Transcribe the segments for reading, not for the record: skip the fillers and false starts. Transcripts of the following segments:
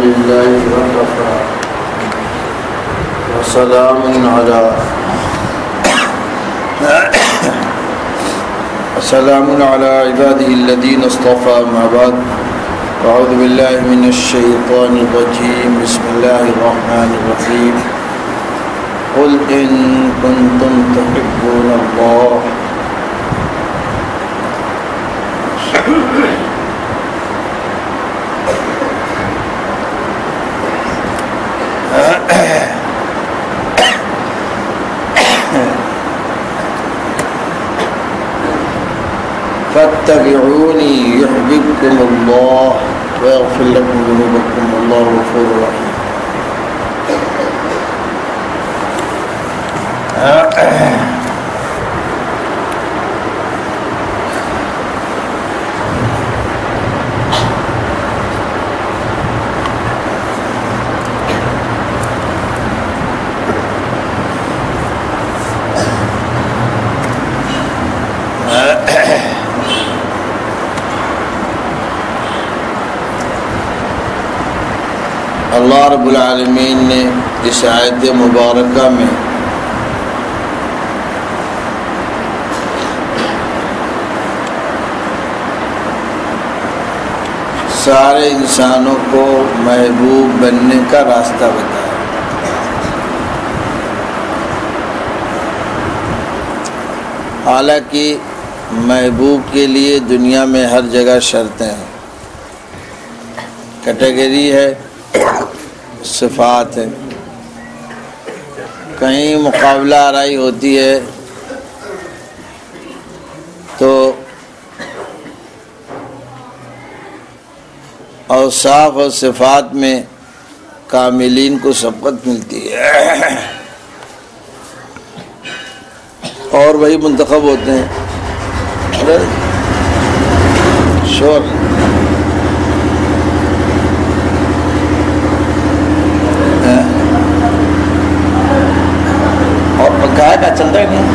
لله وكفى وسلام على عباده الذين اصطفى. ما بعد، أعوذ بالله من الشيطان الرجيم. بسم الله الرحمن الرحيم. قل إن كنتم تحبون الله فاتبعوني يحببكم الله ويغفر لكم ذنوبكم والله غفور رحيم. اللہ رب العالمین نے اس آیت مبارکہ میں سارے انسانوں کو محبوب بننے کا راستہ بتایا. حالانکہ محبوب کے لیے دنیا میں ہر جگہ شرطیں ہیں، کیٹیگری ہے، صفات ہے. کہیں مقابلہ آرائی ہوتی ہے تو اوصاف اور صفات میں کاملین کو سبقت ملتی ہے اور وہی منتخب ہوتے ہیں. شور اور پنکھا ہے کا چلتا ہی نہیں،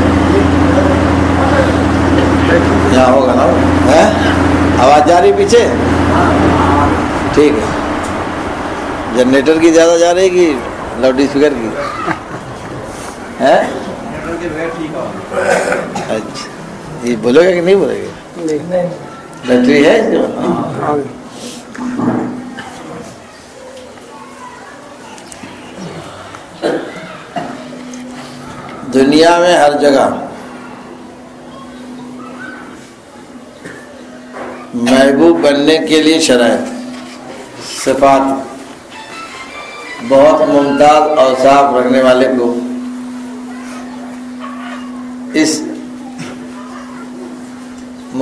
یہاں ہوگا نا. آواز جا رہی پیچھے؟ ٹھیک ہے. جنریٹر کی زیادہ جا رہی کہ لاؤڈ اسپیکر کی؟ اچھا، یہ بولے گا کہ نہیں بولے گا؟ بیٹری ہے جو دنیا میں ہر جگہ محبوب بننے کے لیے شرائط، صفات، بہت ممتاز اوصاف رکھنے والے کو اس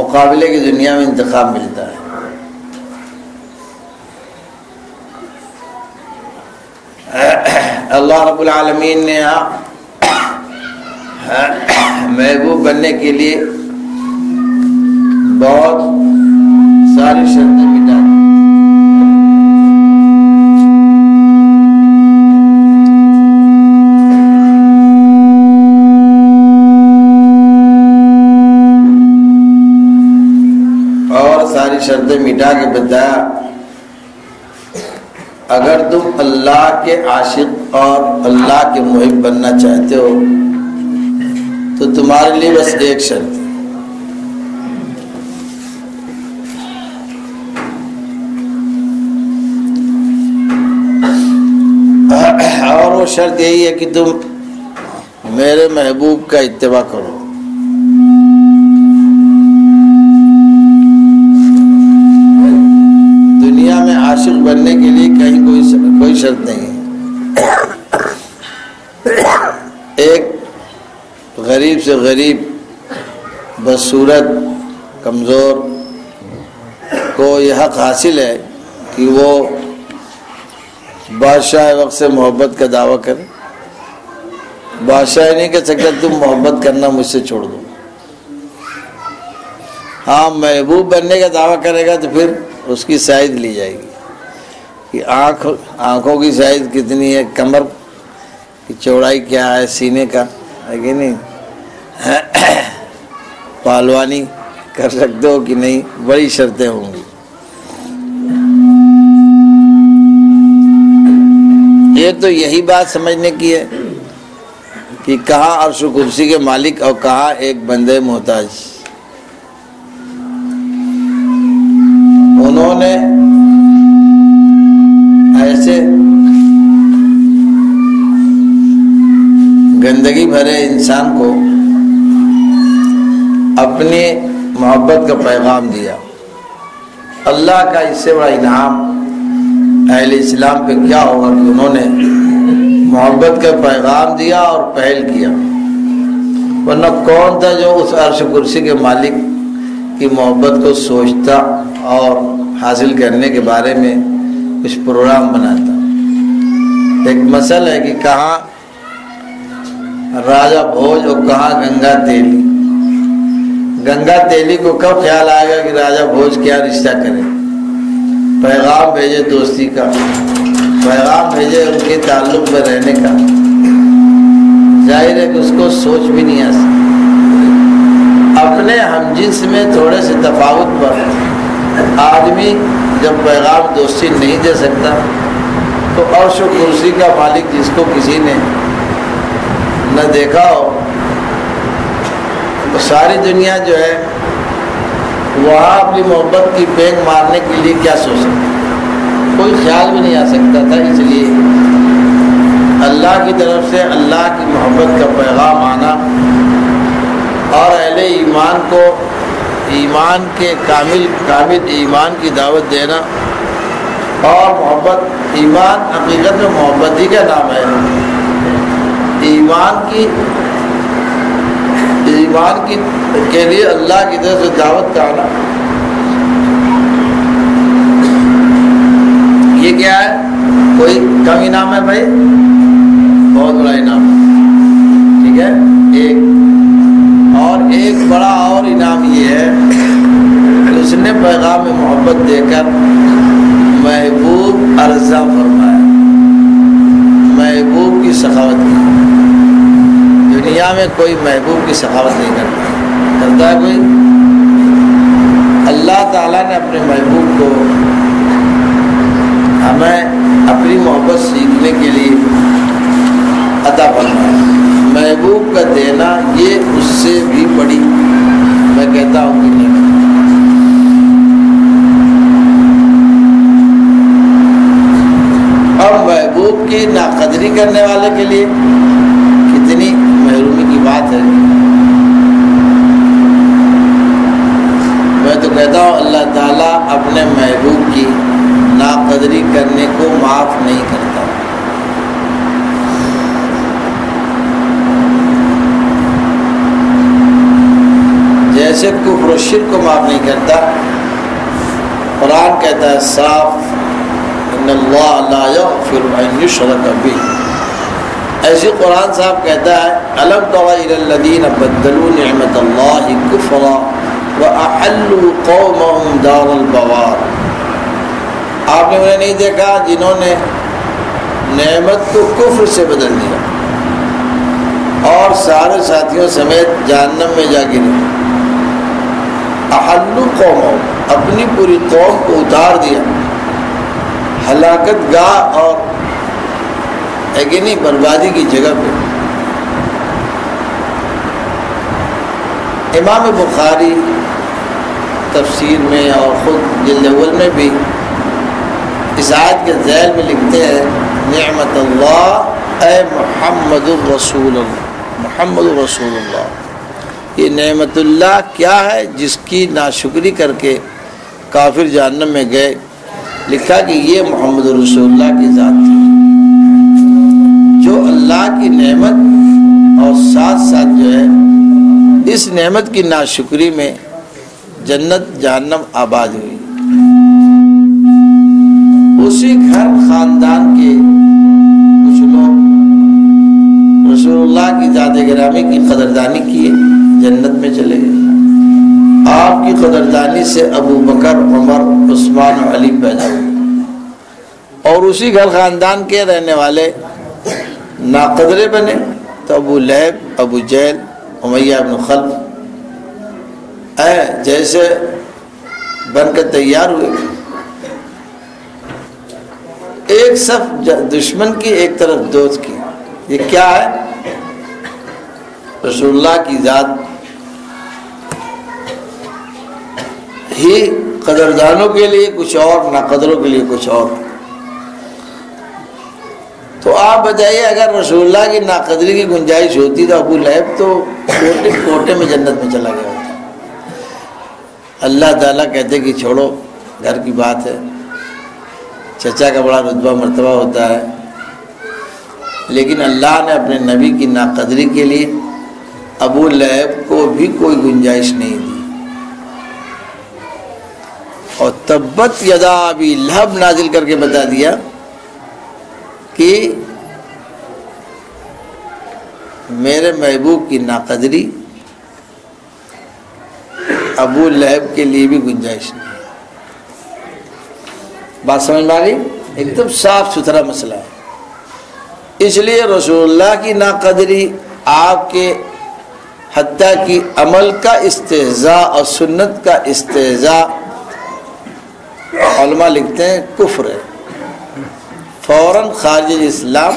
مقابلے کی دنیا میں انتخاب ملتا ہے. اللہ رب العالمین نے محبوب بننے کے لیے بہت ساری شرطیں مٹا دی. اور ساری شرطیں مٹا کے بتایا اگر تم اللہ کے عاشق اور اللہ کے محب بننا چاہتے ہو تو تمہارے لیے بس ایک شرط ہے، اور وہ شرط یہی ہے کہ تم میرے محبوب کا اتباع کرو. دنیا میں عاشق بننے کے لیے کہیں کوئی شرط نہیں ہے. ایک غریب سے غریب بدصورت کمزور کو یہ حق حاصل ہے کہ وہ بادشاہ وقت سے محبت کا دعویٰ کرے. بادشاہ نہیں کہہ سکتا تم محبت کرنا مجھ سے چھوڑ دو. ہاں محبوب بننے کا دعویٰ کرے گا تو پھر اس کی سائز لی جائے گی کہ آنکھوں کی سائز کتنی ہے، کمر کی چوڑائی کیا ہے، سینے کا ہے کہ نہیں، پہلوانی کر سکتے ہو کہ نہیں، بڑی شرطیں ہوں گی. یہ تو یہی بات سمجھنے کی ہے کہ کہاں عرش و کرسی کے مالک اور کہاں ایک بندے محتاج. انہوں نے ایسے گندگی بھرے انسان کو اپنی محبت کا پیغام دیا. اللہ کا اس سے بڑا انعام اہل اسلام پہ کیا ہوگا کہ انہوں نے محبت کا پیغام دیا اور پہل کیا. ورنہ کون تھا جو اس عرش کرسی کے مالک کی محبت کو سوچتا اور حاصل کرنے کے بارے میں کچھ پروگرام بناتا. ایک مسئلہ ہے کہ کہاں راجہ بھوج اور کہاں گنگا تیلی. گنگا تیلی کو کب خیال آئے گا کہ راجہ بھوج کیا رشتہ کرے؟ پیغام بھیجے دوستی کا، پیغام بھیجے ان کے تعلق میں رہنے کا. ظاہر ہے کہ اس کو سوچ بھی نہیں آ سکتی. اپنے ہم جنس میں تھوڑے سے تفاوت پر آدمی جب پیغام دوستی نہیں دے سکتا تو عرش و کرسی کا مالک جس کو کسی نے نہ دیکھا ہو، تو ساری دنیا جو ہے وہاں اپنی محبت کی پینگ مارنے کے لیے کیا سوچ سکتا؟ کوئی خیال بھی نہیں آ سکتا تھا. اس لیے اللہ کی طرف سے اللہ کی محبت کا پیغام آنا اور اہل ایمان کو ایمان کے کامل ایمان کی دعوت دینا. اور محبت، ایمان حقیقت میں محبت ہی کا نام ہے. ایمان کی کے لیے اللہ کی طرف سے دعوت کا آنا، یہ کیا ہے؟ کوئی کم انعام ہے بھائی؟ بہت بڑا انعام ہے. ٹھیک ہے. ایک بڑا اور انعام یہ ہے کہ اس نے پیغام میں محبت دے کر محبوب ارضا فرمایا، محبوب کی سخاوت کی. دنیا میں کوئی محبوب کی سخاوت نہیں کرتا ہے کوئی. اللہ تعالیٰ نے اپنے محبوب کو ہمیں اپنی محبت سیکھنے کے لیے عطا فرمایا. محبوب کا دینا یہ اس سے بھی بڑی، میں کہتا ہوں کہ نہیں. اور محبوب کی ناقدری کرنے والے کے لیے کتنی محرومی کی بات ہے. میں تو کہتا ہوں اللہ تعالیٰ اپنے محبوب کی ناقدری کرنے کو معاف نہیں کرتا. جیسے کفر و شرک کو معاف نہیں کرتا. قرآن کہتا ہے صاف ان اللہ لا یغفر ان یشرک بہ. ایسی قرآن صاحب کہتا ہے الم تر الی الذین بدلوا نعمت اللہ کفرا واحلوا قومهم دار البوار. آپ نے انہیں نہیں دیکھا جنہوں نے نعمت کو کفر سے بدل دیا اور سارے ساتھیوں سمیت جہنم میں جا گرے. احلوا قومهم، اپنی پوری قوم کو اتار دیا ہلاکت گاہ اور نہیں بربادی کی جگہ پہ. امام بخاری تفسیر میں اور خود جلد اول میں بھی اس آیت کے ذیل میں لکھتے ہیں نعمت اللہ اے محمد الرسول اللہ. محمد الرسول اللہ، یہ نعمت اللہ کیا ہے جس کی ناشکری کر کے کافر جہنم میں گئے. لکھا کہ یہ محمد رسول اللہ کی ذات تھی جو اللہ کی نعمت اور ساتھ ساتھ جو ہے اس نعمت کی ناشکری میں جنت جہنم آباد ہوئی. اسی گھر خاندان کے کچھ لوگ رسول اللہ کی ذات گرامی کی قدردانی کیے، جنت میں چلے گئے. آپ کی قدردانی سے ابو بکر، عمر، عثمان و علی پیدا ہوئے اور اسی گھر خاندان کے رہنے والے ناقدرے بنے تو ابو لہب، ابو جہل، امیہ بن خلف جیسے بن کر تیار ہوئے. ایک صف دشمن کی، ایک طرف دوست کی. یہ کیا ہے؟ رسول اللہ کی ذات ہی قدردانوں کے لیے کچھ اور، ناقدروں کے لیے کچھ اور. تو آپ بتائیے اگر رسول اللہ کی ناقدری کی گنجائش ہوتی تو ابو لہب تو کوٹے کوٹے میں جنت میں چلا گیا ہوتا. اللہ تعالیٰ کہتے کہ چھوڑو، گھر کی بات ہے، چچا کا بڑا رتبہ مرتبہ ہوتا ہے، لیکن اللہ نے اپنے نبی کی ناقدری کے لیے ابو لہب کو بھی کوئی گنجائش نہیں دی. اور تبت یدا ابی لہب نازل کر کے بتا دیا کہ میرے محبوب کی ناقدری ابو لہب کے لیے بھی گنجائش نہیں. بات سمجھ میں آ گئی؟ ایک دم صاف ستھرا مسئلہ ہے. اس لیے رسول اللہ کی ناقدری آپ کے حتیٰ کہ عمل کا استہزاء اور سنت کا استہزاء، علماء لکھتے ہیں کفر ہے، فوراً خارج اسلام،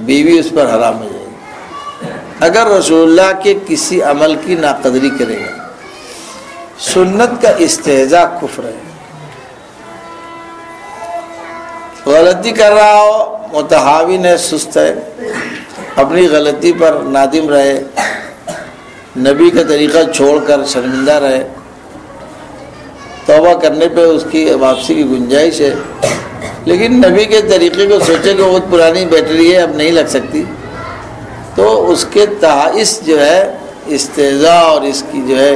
بیوی اس پر حرام ہو جائے گی. اگر رسول اللہ کے کسی عمل کی ناقدری کرے گا، سنت کا استہزاء کفر ہے. غلطی کر رہا ہو، متہاون ہے، سست ہے، اپنی غلطی پر نادم رہے، نبی کا طریقہ چھوڑ کر شرمندہ رہے، توبہ کرنے پہ اس کی واپسی کی گنجائش ہے. لیکن نبی کے طریقے کو سوچے کہ بہت پرانی بیٹری ہے، اب نہیں لگ سکتی، تو اس کے تحائش جو ہے استہزاء اور اس کی جو ہے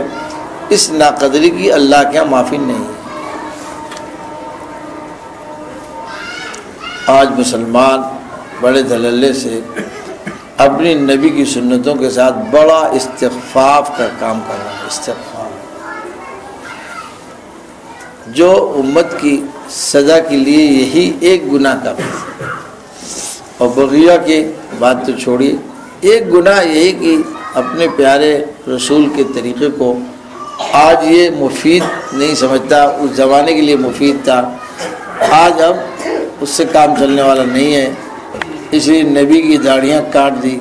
اس ناقدری کی اللہ کے یہاں معافی نہیں ہے. آج مسلمان بڑے دھڑلے سے اپنی نبی کی سنتوں کے ساتھ بڑا استخفاف کا کام کر رہا ہے. استخفاف جو امت کی سزا کے لیے یہی ایک گناہ کافی ہے. اور بقیہ کی بات تو چھوڑیے، ایک گناہ یہی کہ اپنے پیارے رسول کے طریقے کو آج یہ مفید نہیں سمجھتا. اس زمانے کے لیے مفید تھا، آج اب اس سے کام چلنے والا نہیں ہے. اس لیے نبی کی داڑھیاں کاٹ دی،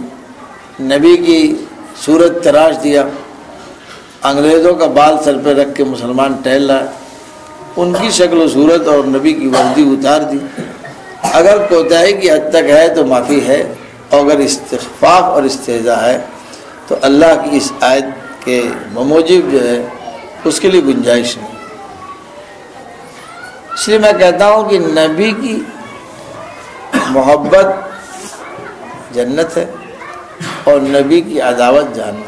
نبی کی صورت تراش دیا، انگریزوں کا بال سر پہ رکھ کے مسلمان ٹہل رہا ہے، ان کی شکل و صورت اور نبی کی وردی اتار دی. اگر کوتاہی کی حد تک ہے تو معافی ہے، اور اگر استخفاف اور استہزاء ہے تو اللہ کی اس آیت کے بموجب جو ہے اس کے لیے گنجائش نہیں. اس لیے میں کہتا ہوں کہ نبی کی محبت جنت ہے اور نبی کی عداوت جہنم.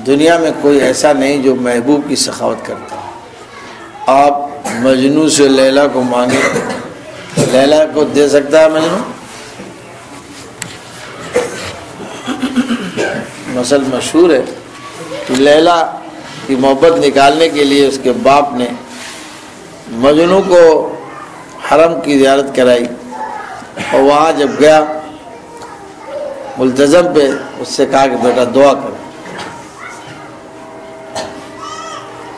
دنیا میں کوئی ایسا نہیں جو محبوب کی سخاوت کرتا. آپ مجنوں سے لیلا کو مانگے، لیلا کو دے سکتا ہے مجنوں؟ مثل مشہور ہے کہ لیلا کی محبت نکالنے کے لیے اس کے باپ نے مجنوں کو حرم کی زیارت کرائی، اور وہاں جب گیا ملتزم پہ اس سے کہا کہ بیٹا دعا کرو،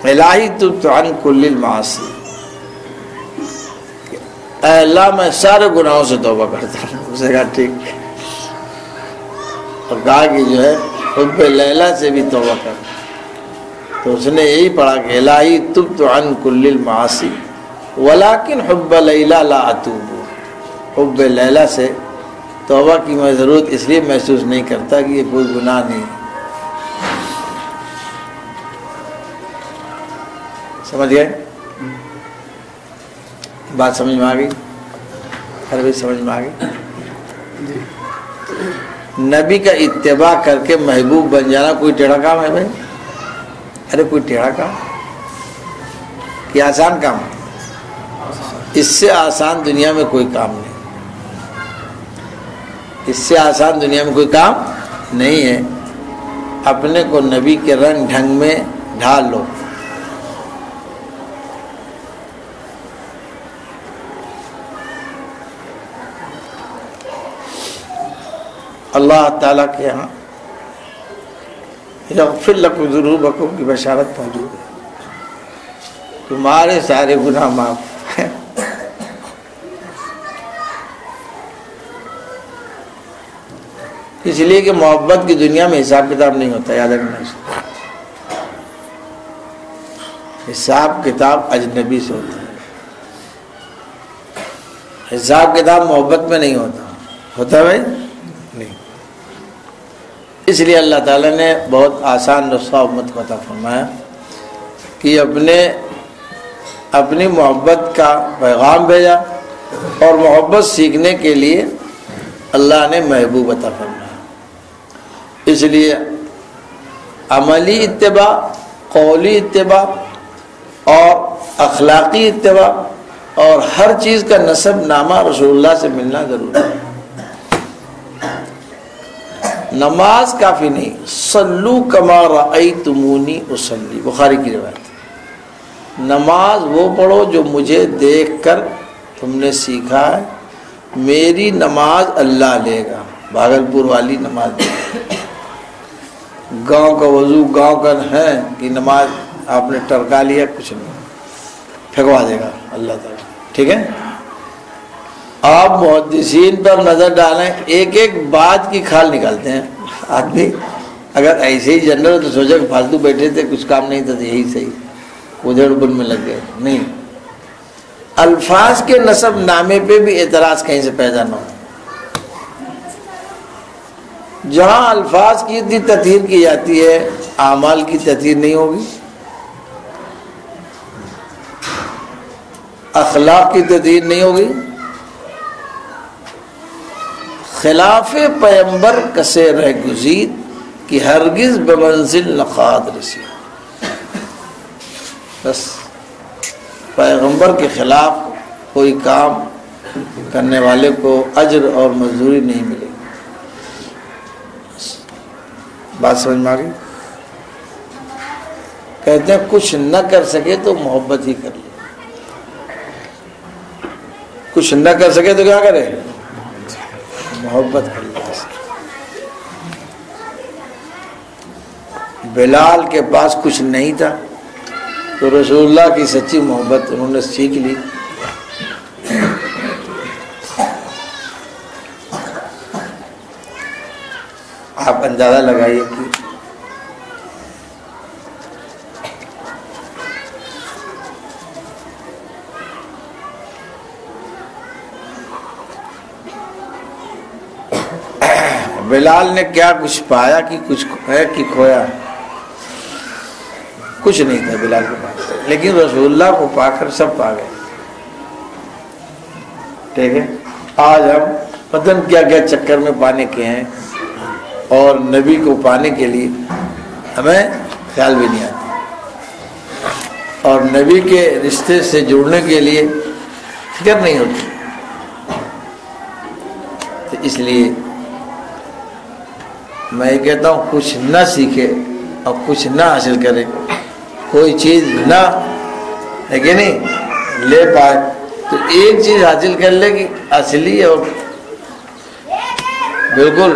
الہی تبت عن کل المعاصی، اے اللہ میں سارے گناہوں سے توبہ کرتا ہوں. اسے کہا ٹھیک، اور کہا کہ جو ہے حب لیلا سے بھی توبہ کر. تو اس نے یہی پڑھا کہ الہی تبت عن کل المعاصی ولکن حب لیلا لا اتوب. حب لیلا سے توبہ کی میں ضرورت اس لیے محسوس نہیں کرتا کہ یہ کوئی گناہ نہیں. سمجھ گئے؟ بات سمجھ میں آ گئی؟ ہر بھائی سمجھ میں آ گئی؟ نبی کا اتباع کر کے محبوب بن جانا کوئی ٹیڑھا کام ہے بھائی؟ ارے کوئی ٹیڑھا کام کیا آسان کام؟ اس سے آسان دنیا میں کوئی کام نہیں. اس سے آسان دنیا میں کوئی کام نہیں ہے. اپنے کو نبی کے رنگ ڈھنگ میں ڈھال لو. اللہ تعالیٰ کے ہاں یغفر لکم ذنوبکم کی بشارت موجود ہے، تمہارے سارے گناہ معاف ہیں۔ اس لیے کہ محبت کی دنیا میں حساب کتاب نہیں ہوتا، یاد رکھنا، حساب کتاب اجنبی سے ہوتا ہے، حساب کتاب محبت میں نہیں ہوتا ہے بھائی نہیں۔ اس لیے اللہ تعالیٰ نے بہت آسان نسخہ امت کو عطا فرمایا کہ اپنی محبت کا پیغام بھیجا، اور محبت سیکھنے کے لیے اللہ نے محبوب عطا فرمایا۔ اس لیے عملی اتباع، قولی اتباع اور اخلاقی اتباع اور ہر چیز کا نسب نامہ رسول اللہ سے ملنا ضروری ہے۔ نماز کافی نہیں، صلو کما رأیتمونی اصلی، بخاری کی روایت، نماز وہ پڑھو جو مجھے دیکھ کر تم نے سیکھا ہے، میری نماز اللہ لے گا۔ بھاگلپور والی نماز دے گا، گاؤں کا وضو گاؤں کا ہے کہ نماز آپ نے ٹرکا لیا، کچھ نہیں، پھینکوا دے گا اللہ تعالیٰ، ٹھیک ہے۔ آپ محدثین پر نظر ڈالیں، ایک ایک بات کی کھال نکالتے ہیں۔ آدمی اگر ایسے ہی جنرل تو سوچا کہ فالتو بیٹھے تھے، کچھ کام نہیں تھا، یہی صحیح، ادھر ادھر میں لگ گئے، نہیں۔ الفاظ کے نسب نامے پہ بھی اعتراض کہیں سے پیدا نہ ہو۔ جہاں الفاظ کی اتنی تطہیر کی جاتی ہے، اعمال کی تطہیر نہیں ہوگی، اخلاق کی تطہیر نہیں ہوگی۔ خلاف پیمبر کسے رہ گزید کہ ہرگز بمنزل نقاد رسی، بس پیغمبر کے خلاف کوئی کام کرنے والے کو اجر اور مزدوری نہیں ملے گی۔ بات سمجھ میں آ گئی؟ کہتے ہیں کچھ نہ کر سکے تو محبت ہی کر لے، کچھ نہ کر سکے تو کیا کرے؟ محبت کر لے۔ بلال کے پاس کچھ نہیں تھا تو رسول اللہ کی سچی محبت انہوں نے سیکھ لی۔ آپ اندازہ لگائیے کہ بلال نے کیا کچھ پایا کہ کچھ ہے کہ کھویا؟ کچھ نہیں تھا بلال کے پاس، لیکن رسول اللہ کو پا کر سب پا گئے، ٹھیک ہے۔ آج ہم پتہ نہیں کیا کیا چکر میں پانے کے ہیں، اور نبی کو پانے کے لیے ہمیں خیال بھی نہیں آتا، اور نبی کے رشتے سے جڑنے کے لیے فکر نہیں ہوتی۔ تو اس لیے میں یہ کہتا ہوں کچھ نہ سیکھے اور کچھ نہ حاصل کرے، کوئی چیز نہ ہے کہ نہیں لے پائے، تو ایک چیز حاصل کر لے کہ اصلی اور بالکل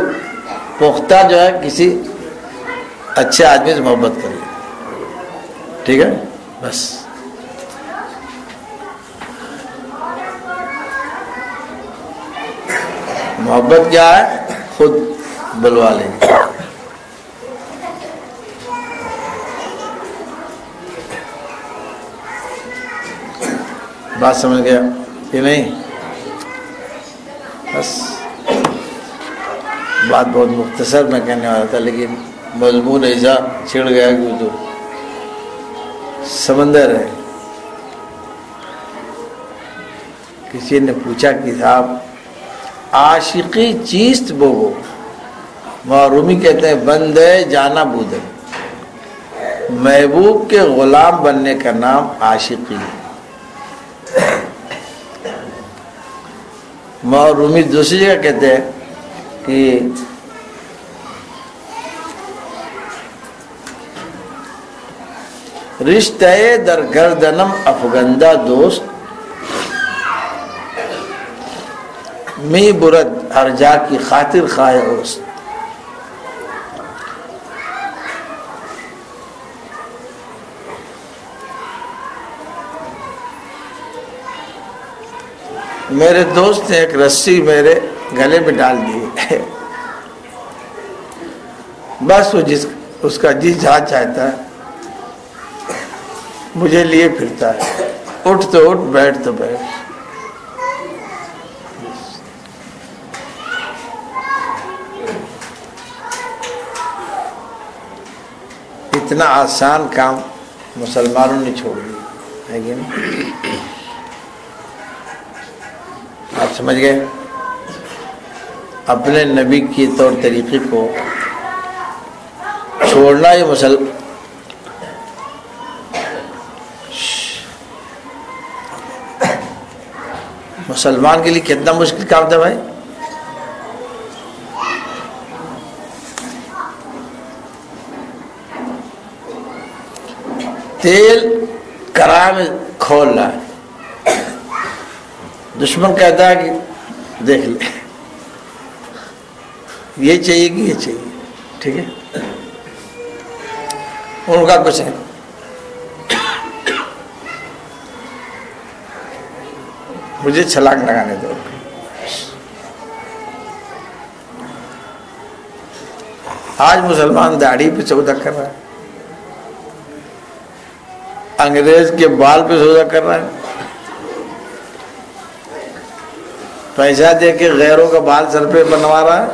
پختہ جو ہے کسی اچھے آدمی سے محبت کر لے، ٹھیک ہے، بس۔ محبت کیا ہے؟ خود بلوا لیں۔ بات سمجھ گیا کہ نہیں؟ بس بات بہت مختصر میں کہنے والا تھا، لیکن مضمون ایسا چھڑ گیا کہ وہ تو سمندر ہے۔ کسی نے پوچھا کہ صاحب عاشقی چیست بوگو، رومی کہتے ہیں بندے جانا بودے، محبوب کے غلام بننے کا نام عاشقی ہے۔ رومی دوسری جگہ کہتے ہیں کہ رشتہ در گردنم افگندہ دوست، می برد ہر جا کی خاطر خواہ اوست۔ میرے دوست نے ایک رسی میرے گلے میں ڈال دی، بس وہ اس کا جی جہاں چاہتا ہے مجھے لیے پھرتا ہے، اٹھ تو اٹھ، بیٹھ تو بیٹھ۔ اتنا آسان کام مسلمانوں نے چھوڑ دیا ہے کہ نہیں؟ آپ سمجھ گئے؟ اپنے نبی کی طور طریقے کو چھوڑنا یہ مسلمان کے لیے کتنا مشکل کام تھا بھائی۔ تیل کرائے میں کھول رہا ہے، دشمن کہتا ہے کہ دیکھ لے یہ چاہیے کہ یہ چاہیے، ٹھیک ہے، ان کا کچھ ہے۔ مجھے چھلانگ لگانے دو۔ آج مسلمان داڑھی پہ سودا کر رہا ہے، انگریز کے بال پہ سودا کر رہا ہے، پیسہ دے کے غیروں کا بال سر پہ بنوا رہا ہے۔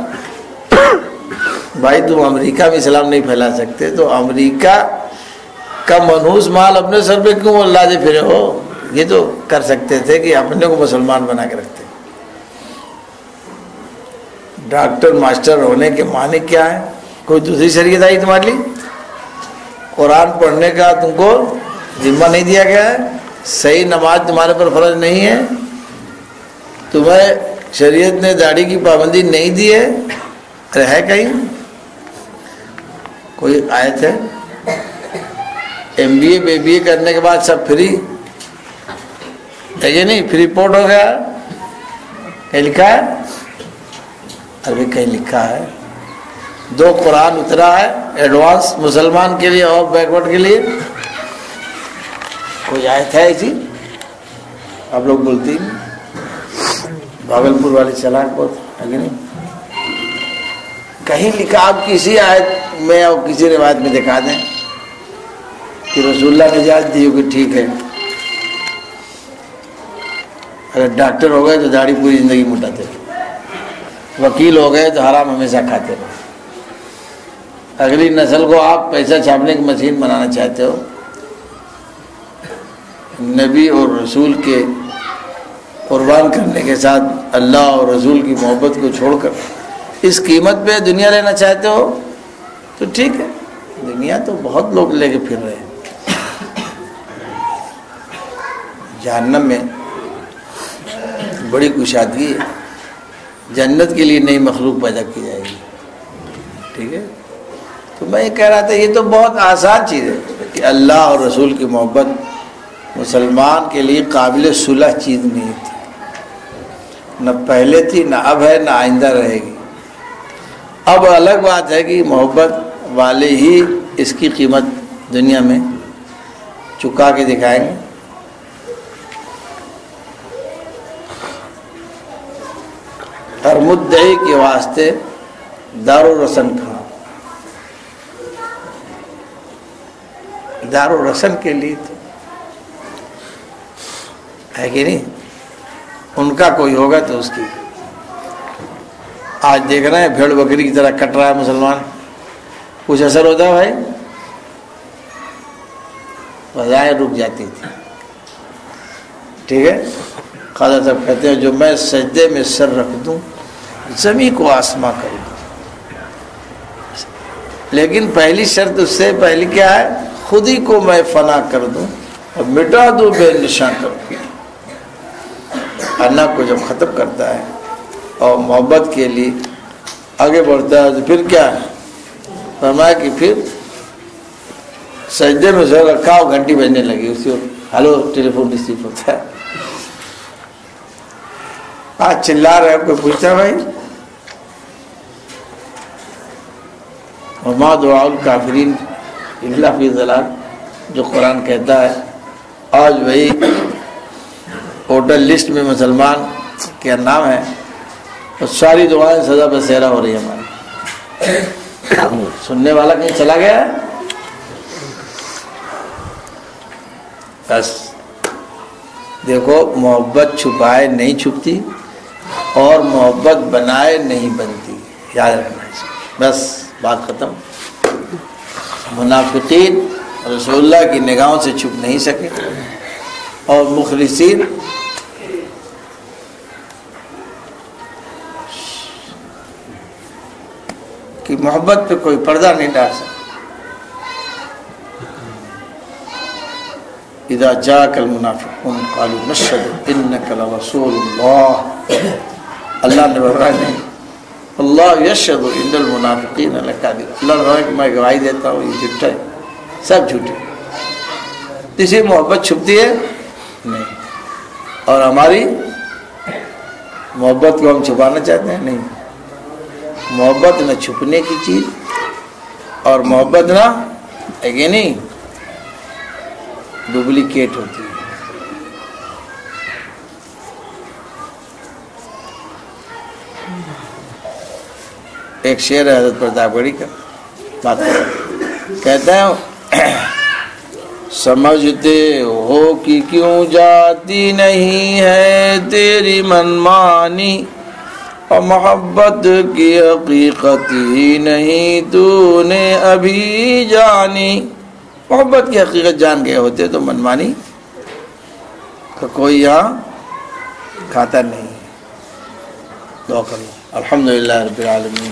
بھائی تم امریکہ میں اسلام نہیں پھیلا سکتے تو امریکہ کا منحوس مال اپنے سر پہ کیوں لادے پھرے ہو؟ یہ تو کر سکتے تھے کہ اپنے کو مسلمان بنا کے رکھتے۔ ڈاکٹر ماسٹر ہونے کے معنی کیا ہے؟ کوئی دوسری شریعت آئی تمہارے لیے؟ قرآن پڑھنے کا تم کو ذمہ نہیں دیا گیا ہے؟ صحیح نماز تمہارے پر فرض نہیں ہے؟ تمہیں شریعت نے داڑھی کی پابندی نہیں دی ہے؟ ارے ہے کہیں کوئی آیت ہے؟ M B A B B A کرنے کے بعد سب فری ہے یہ نہیں؟ فری پورٹ ہو گیا؟ کہیں لکھا ہے؟ ابھی کہیں لکھا ہے 2 قرآن اترا ہے ایڈوانس مسلمان کے لیے اور بیکورڈ کے لیے؟ کوئی آیت ہے ایسی؟ آپ لوگ بولتی بھاگلپور والے چلاک بہت ہے کہ نہیں؟ کہیں لکھا آپ کسی آیت میں اور کسی روایت میں دکھا دیں کہ رسول اللہ نے اجازت دی ہو کہ ٹھیک ہے اگر ڈاکٹر ہو گئے تو داڑھی پوری زندگی مٹاتے رہو، وکیل ہو گئے تو حرام ہمیشہ کھاتے رہو، اگلی نسل کو آپ پیسہ چھاپنے کی مشین بنانا چاہتے ہو، نبی اور رسول کے قربان کرنے کے ساتھ اللہ اور رسول کی محبت کو چھوڑ کر اس قیمت پہ دنیا لینا چاہتے ہو تو ٹھیک ہے، دنیا تو بہت لوگ لے کے پھر رہے ہیں۔ جہنم میں بڑی کشادگی ہے، جنت کے لیے نئی مخلوق پیدا کی جائے گی، ٹھیک ہے۔ تو میں یہ کہہ رہا تھا یہ تو بہت آسان چیز ہے کہ اللہ اور رسول کی محبت مسلمان کے لیے قابل صلح چیز نہیں تھی، نہ پہلے تھی، نہ اب ہے، نہ آئندہ رہے گی۔ اب الگ بات ہے کہ محبت والے ہی اس کی قیمت دنیا میں چکا کے دکھائیں گے۔ ہر مدعی کے واسطے دار و رسن کھا، دار و رسن کے لیے تو ہے کہ نہیں؟ ان کا کوئی ہوگا تو اس کی، آج دیکھ رہے ہیں بھیڑ بکری کی طرح کٹ رہا ہے مسلمان، کچھ اثر ہوتا ہے بھائی؟ فضائیں رک جاتی تھی، ٹھیک ہے۔ خواجہ صاحب کہتے ہیں جو میں سجدے میں سر رکھ دوں زمین کو آسماں کر دوں، لیکن پہلی شرط اس سے پہلی کیا ہے؟ خود ہی کو میں فنا کر دوں اور مٹا دوں، بے نشان کر دوں۔ اللہ کو جب ختم کرتا ہے اور محبت کے لیے آگے بڑھتا ہے تو پھر کیا ہے؟ فرمایا کہ پھر سجدے میں سر رکھا اور گھنٹی بجنے لگی، اسی وقت ہلو ٹیلی فون ریسیو ہوتا ہے۔ آج چلا رہے کوئی پوچھتا ہے بھائی؟ وما دعاء الکافرین الا فی ضلال، جو قرآن کہتا ہے۔ آج وہی ہوٹل لسٹ میں مسلمان کیا نام ہے، تو ساری دعائیں سزا بسیرا ہو رہی ہیں ہماری. سننے والا کہیں چلا گیا ہے؟ بس دیکھو، محبت چھپائے نہیں چھپتی اور محبت بنائے نہیں بنتی، یاد رکھنا ہے. بس بات ختم. منافقین رسول اللہ کی نگاہوں سے چھپ نہیں سکے اور مخلصین کی محبت پہ کوئی پردہ نہیں ڈال سکتا. اذا جاءك المنافقون قالوا نشهد انك لرسول اللہ. اللہ نے فرمایا نہیں، اللہ یشهد ان المنافقین لکاذبون. اللہ نے فرمایا کہ میں گواہی دیتا ہوں یہ جھوٹا ہے، سب جھوٹے. کسی محبت چھپتی ہے نہیں، اور ہماری محبت کو ہم چھپانا چاہتے ہیں نہیں. محبت نہ چھپنے کی چیز اور محبت نہ ہے کہ نہیں ڈپلیکیٹ ہوتی ہے. ایک شعر ہے حضرت پرتاپ گڑھی کا، بات کہتے ہیں سمجھتے ہو کہ کیوں جاتی نہیں ہے تیری منمانی، اور محبت کی حقیقت ہی نہیں تو نے ابھی جانی. محبت کی حقیقت جان گئے ہوتے تو منمانی کا کوئی یہاں کھاتا نہیں. دعا کرو. الحمدللہ رب العالمین.